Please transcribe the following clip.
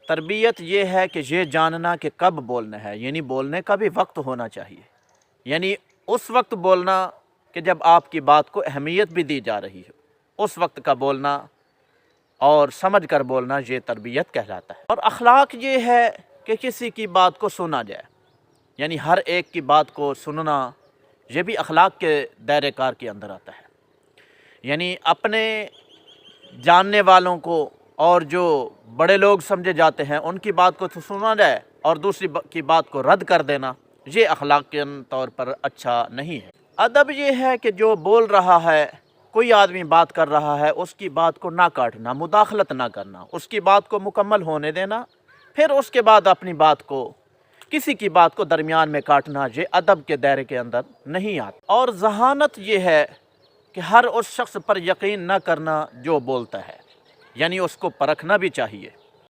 तरबियत ये है कि ये जानना कि कब बोलना है, यानी बोलने का भी वक्त होना चाहिए। यानी उस वक्त बोलना कि जब आपकी बात को अहमियत भी दी जा रही हो, उस वक्त का बोलना और समझ कर बोलना ये तरबियत कहलाता है। और अखलाक ये है कि किसी की बात को सुना जाए, यानी हर एक की बात को सुनना, ये भी अखलाक के दायरे कार के अंदर आता है। यानी अपने जानने वालों को और जो बड़े लोग समझे जाते हैं उनकी बात को तो सुना जाए और दूसरी की बात को रद्द कर देना, ये अखलाकियन तौर पर अच्छा नहीं है। अदब ये है कि जो बोल रहा है, कोई आदमी बात कर रहा है, उसकी बात को ना काटना, मुदाखलत ना करना, उसकी बात को मुकम्मल होने देना, फिर उसके बाद अपनी बात को, किसी की बात को दरमियान में काटना, ये अदब के दायरे के अंदर नहीं आता। और ज़हानत ये है कि हर उस शख्स पर यकीन न करना जो बोलता है, यानी उसको परखना भी चाहिए।